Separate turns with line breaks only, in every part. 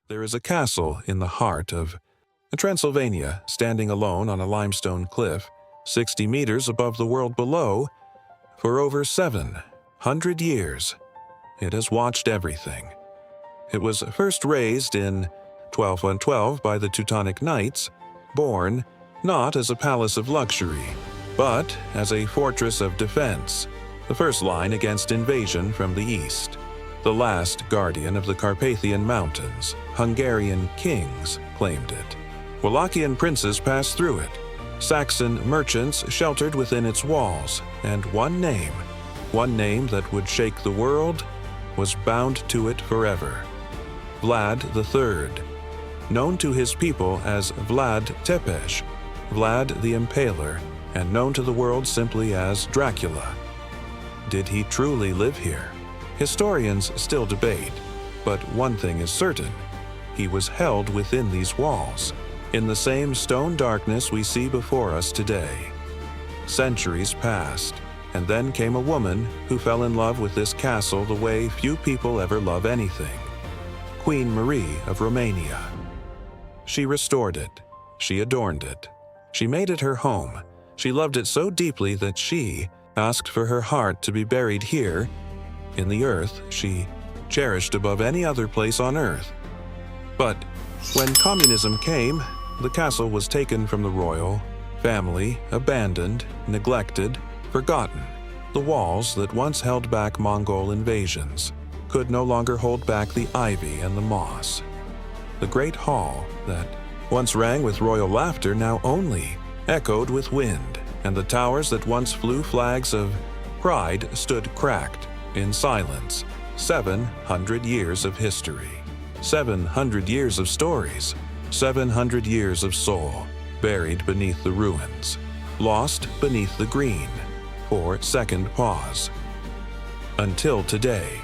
There is a castle in the heart of Transylvania, standing alone on a limestone cliff, 60 meters above the world below. For over 700 years, it has watched everything. It was first raised in 1212 by the Teutonic Knights, born not as a palace of luxury, but as a fortress of defense, the first line against invasion from the east. The last guardian of the Carpathian mountains, Hungarian kings claimed it. Wallachian princes passed through it. Saxon merchants sheltered within its walls, and one name that would shake the world, was bound to it forever. Vlad III, known to his people as Vlad Tepes, Vlad the Impaler, and known to the world simply as Dracula. Did he truly live here? Historians still debate, but one thing is certain: he was held within these walls, in the same stone darkness we see before us today. Centuries passed, and then came a woman who fell in love with this castle the way few people ever love anything. Queen Marie of Romania. She restored it. She adorned it. She made it her home. She loved it so deeply that she asked for her heart to be buried here, in the earth she cherished above any other place on earth. But when communism came, the castle was taken from the royal family, abandoned, neglected, forgotten. The walls that once held back Mongol invasions could no longer hold back the ivy and the moss. The great hall that once rang with royal laughter now only echoed with wind, and the towers that once flew flags of pride stood cracked in silence. 700 years of history, 700 years of stories, 700 years of soul, buried beneath the ruins, lost beneath the green, for second pause. Until today.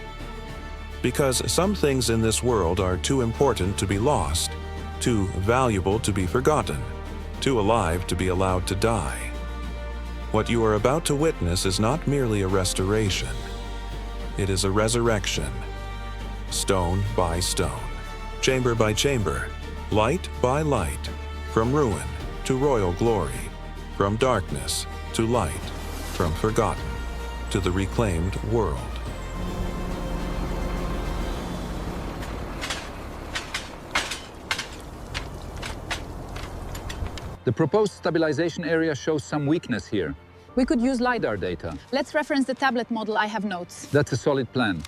Because some things in this world are too important to be lost, too valuable to be forgotten, too alive to be allowed to die. What you are about to witness is not merely a restoration. It is a resurrection. Stone by stone, chamber by chamber, light by light, from ruin to royal glory, from darkness to light, from forgotten to the reclaimed world.
The proposed stabilization area shows some weakness here. We could use LiDAR data.
Let's reference the tablet model. I have notes.
That's a solid plan.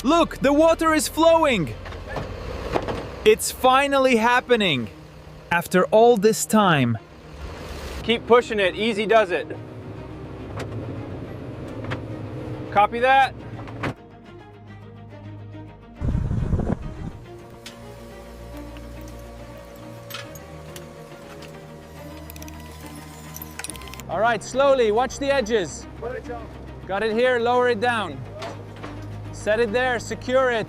Look, the water is flowing! It's finally happening! After all this time.
Keep pushing it, easy does it. Copy that. All right, slowly, watch the edges. Got it here, lower it down. Set it there, secure it.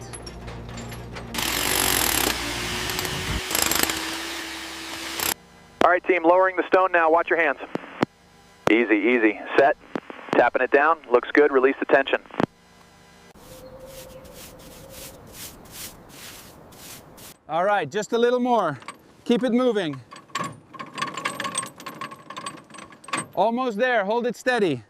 All right, team, lowering the stone now. Watch your hands. Easy, easy. Set. Tapping it down. Looks good. Release the tension.
All right, just a little more. Keep it moving. Almost there. Hold it steady.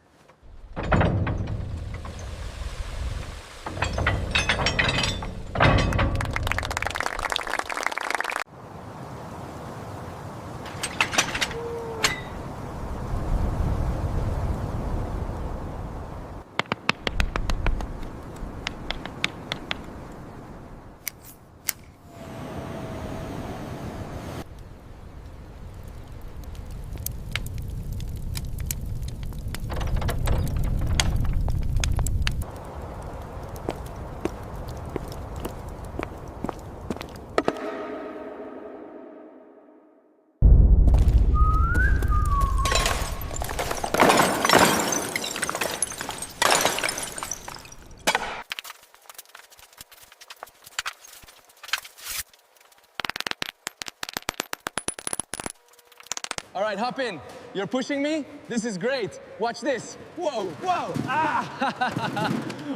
All right, hop in. You're pushing me? This is great. Watch this. Whoa, whoa. Ah!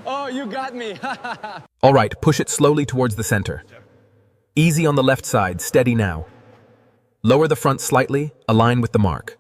Oh, you got me.
All right, push it slowly towards the center. Easy on the left side, steady now. Lower the front slightly, align with the mark.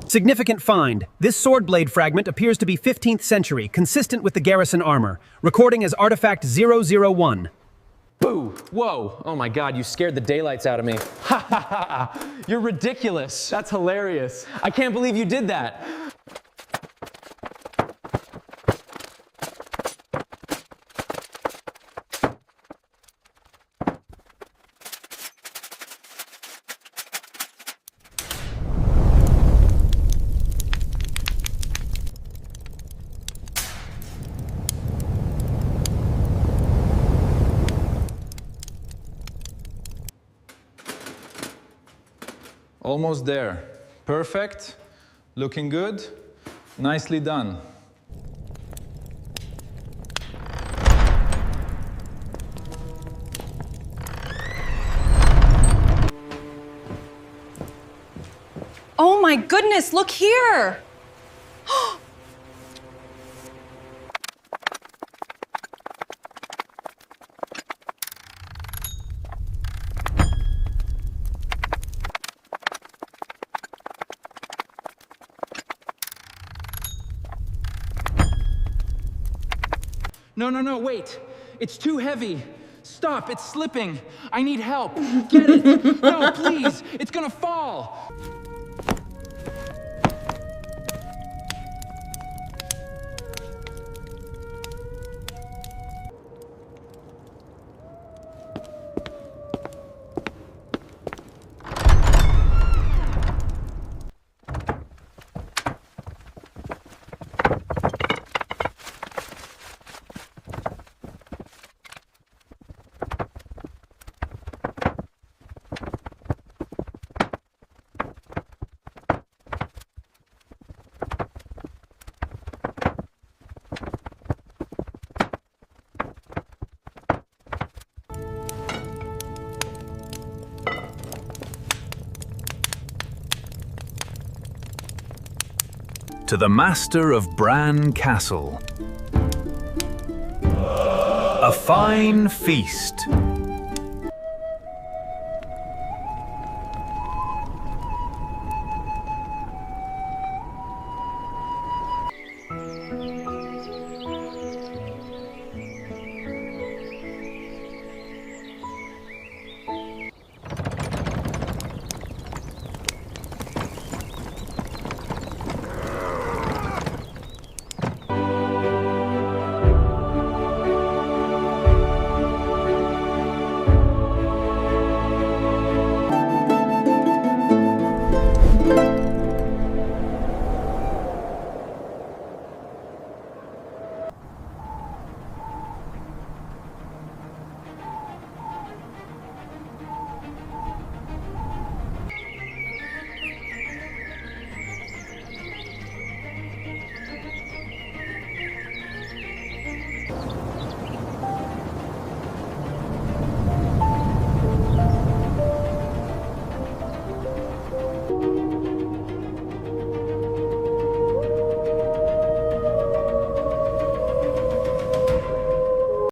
Significant find. This sword blade fragment appears to be 15th century, consistent with the garrison armor. Recording as artifact 001.
Boo! Whoa! Oh my god, you scared the daylights out of me. Ha ha ha! You're ridiculous. That's hilarious. I can't believe you did that.
Almost there. Perfect. Looking good. Nicely done.
Oh my goodness, look here!
No, wait. It's too heavy. Stop, it's slipping. I need help. Get it. No, please. It's gonna fall.
To the master of Bran Castle. A fine feast.